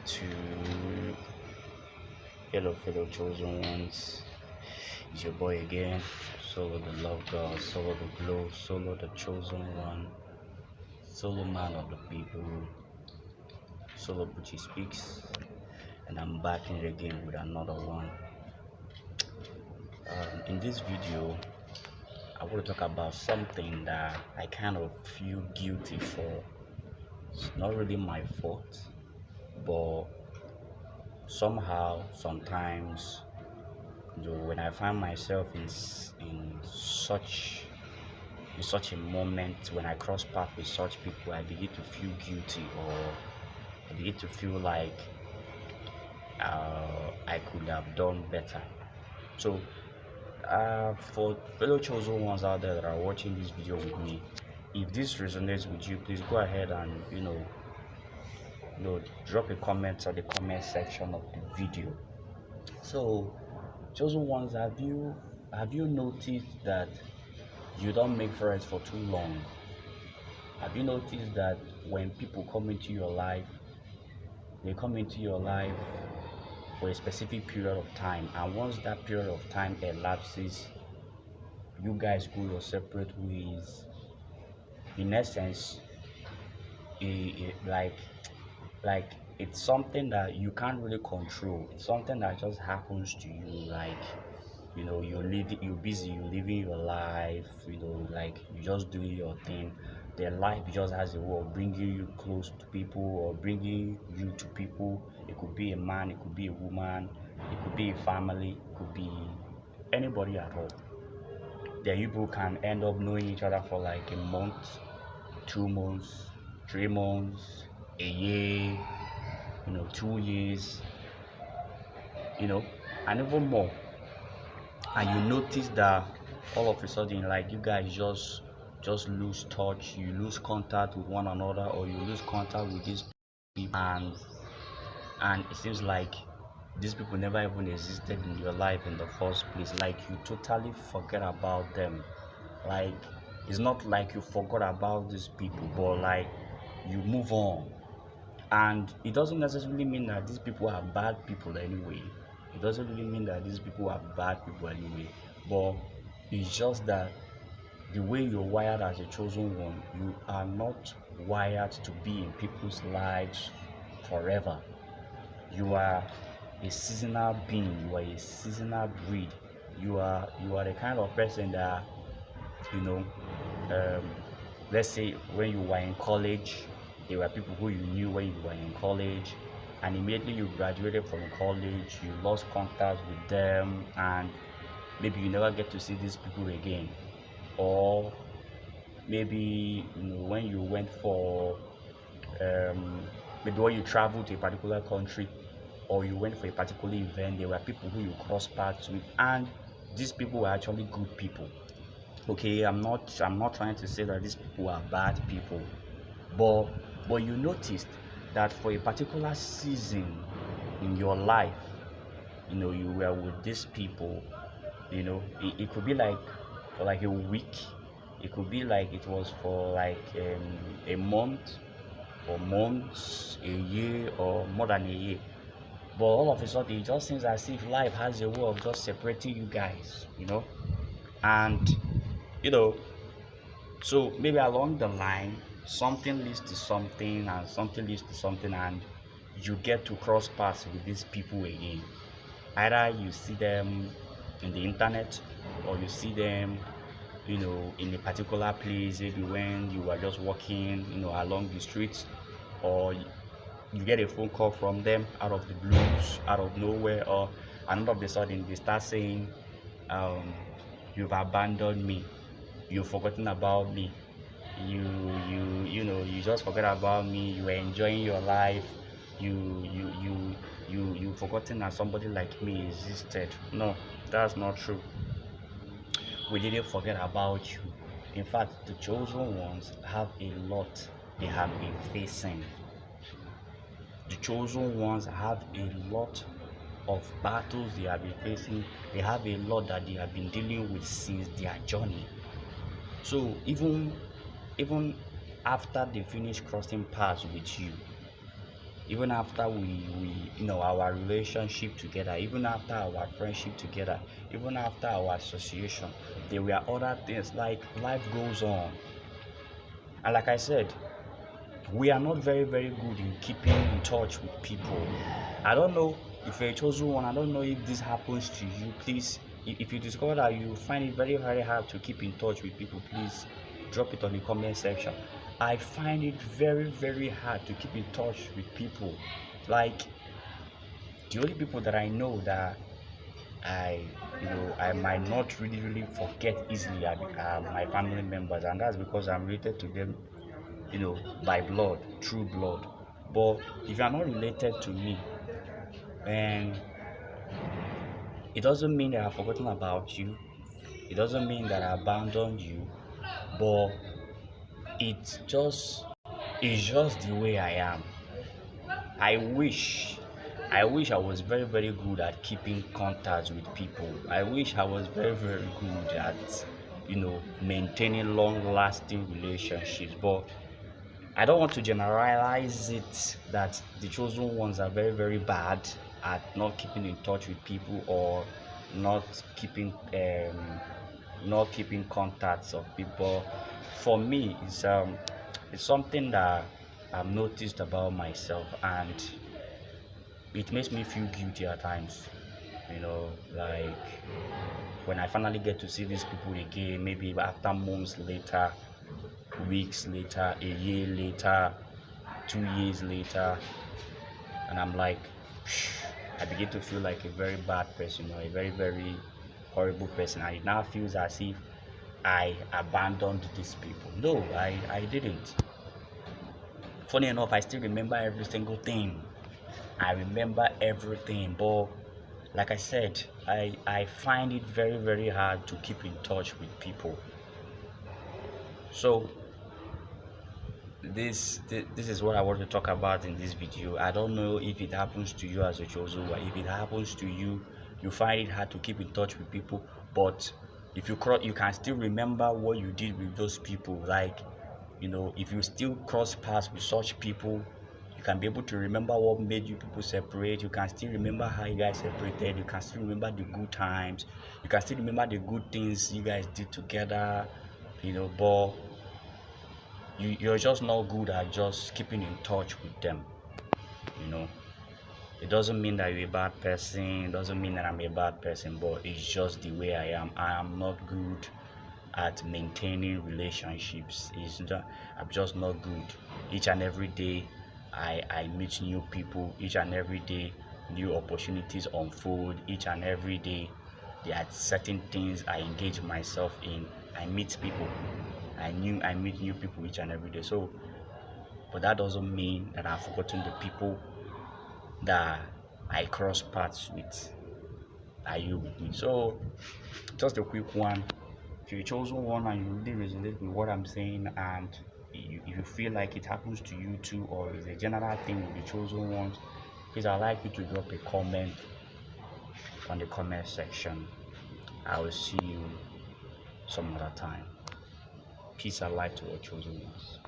to fellow chosen ones. It's your boy again, Solo the Love God, Solo the Glow, Solo the Chosen One, Solo Man of the People, Solo Bucci Speaks, and I'm back in it again with another one. In this video, I want to talk about something that I kind of feel guilty for. It's not really my fault, but somehow, sometimes, when I find myself in such a moment, when I cross paths with such people, I begin to feel guilty, or I begin to feel like I could have done better. So, for fellow chosen ones out there that are watching this video with me, if this resonates with you, please go ahead and drop a comment on the comment section of the video. So, chosen ones, have you noticed that you don't make friends for too long? Have you noticed that when people come into your life, they come into your life for a specific period of time, and once that period of time elapses, you guys go your separate ways? In essence, like it's something that you can't really control. It's something that just happens to you. Like you're busy, you're living your life, like you just doing your thing. Their life just has a way of bringing you close to people, or bringing you to people. It could be a man, it could be a woman, it could be a family, it could be anybody at all. Then you people can end up knowing each other for like a month, 2 months, 3 months, a year, 2 years, you know, and even more. And you notice that all of a sudden, like, you guys just lose touch, you lose contact with one another, or you lose contact with these people, and it seems like these people never even existed in your life in the first place. Like, you totally forget about them. Like, it's not like you forgot about these people, but like you move on. And it doesn't necessarily mean that these people are bad people anyway. It doesn't really mean that these people are bad people anyway. But it's just that the way you're wired as a chosen one, you are not wired to be in people's lives forever. You are a seasonal being, you are a seasonal breed. You are the kind of person that, you know, um, let's say when you were in college, there were people who you knew when you were in college, and immediately you graduated from college, you lost contact with them, and maybe you never get to see these people again. Or maybe, when you went for um, maybe when you traveled to a particular country, or you went for a particular event, there were people who you crossed paths with, and these people were actually good people. Okay, I'm not trying to say that these people are bad people, but you noticed that for a particular season in your life, you were with these people. It could be like for like a week, it could be like it was for like a month, or months, a year, or more than a year. But all of a sudden, it just seems as if life has a way of just separating you guys, and you know so maybe along the line, something leads to something, and something leads to something, and you get to cross paths with these people again. Either you see them in the internet, or you see them, in a particular place, maybe when you are just walking, along the streets, or you get a phone call from them out of the blues, out of nowhere, or and all of a sudden they start saying, um, "You've abandoned me. You've forgotten about me. You you just forget about me. You were enjoying your life. You forgotten that somebody like me existed." No, that's not true. We didn't forget about you. In fact, the chosen ones have a lot they have been facing. The chosen ones have a lot of battles they have been facing. They have a lot that they have been dealing with since their journey. So even after they finish crossing paths with you, even after our relationship together, even after our friendship together, even after our association, there were other things. Like, life goes on, and like I said, we are not very very good in keeping in touch with people. I don't know if you're a chosen one. I don't know if this happens to you. Please, if you discover that you find it very very hard to keep in touch with people, please drop it on the comment section. I find it very very hard to keep in touch with people. Like, the only people that I know that I I might not really really forget easily are my family members, and that's because I'm related to them, by blood, true blood. But if you are not related to me, and it doesn't mean that I've forgotten about you, it doesn't mean that I abandoned you, but it's just it's just the way I am. I wish I wish I was very very good at keeping contact with people. I wish I was very very good at maintaining long lasting relationships. But I don't want to generalize it that the chosen ones are very, very bad at not keeping in touch with people, or not keeping contacts of people. For me, it's something that I've noticed about myself, and it makes me feel guilty at times. Like, when I finally get to see these people again, maybe after months later, weeks later, a year later, 2 years later, and I'm like, I begin to feel like a very bad person, or a very, very horrible person. And it now feels as if I abandoned these people. No, I didn't. Funny enough, I still remember every single thing. I remember everything, but like I said, I find it very, very hard to keep in touch with people. So this is what I want to talk about in this video. I don't know if it happens to you as a chosen one. If it happens to you, you find it hard to keep in touch with people, but if you can still remember what you did with those people. Like, if you still cross paths with such people, you can be able to remember what made you people separate. You can still remember how you guys separated. You can still remember the good times. You can still remember the good things you guys did together. But you're just not good at just keeping in touch with them. you know it doesn't mean that you're a bad person, it doesn't mean that I'm a bad person, but it's just the way I am not good at maintaining relationships. I'm just not good. Each and every day I meet new people. Each and every day new opportunities unfold. Each and every day there are certain things I engage myself in. I meet people. I meet new people each and every day. So, but that doesn't mean that I've forgotten the people that I cross paths with. Are you with me? So, just a quick one. If you're a chosen one and you really resonate with what I'm saying, and you feel like it happens to you too, or it's a general thing with the chosen ones, please, I'd like you to drop a comment on the comment section. I will see you some other time. Peace and light to our chosen ones.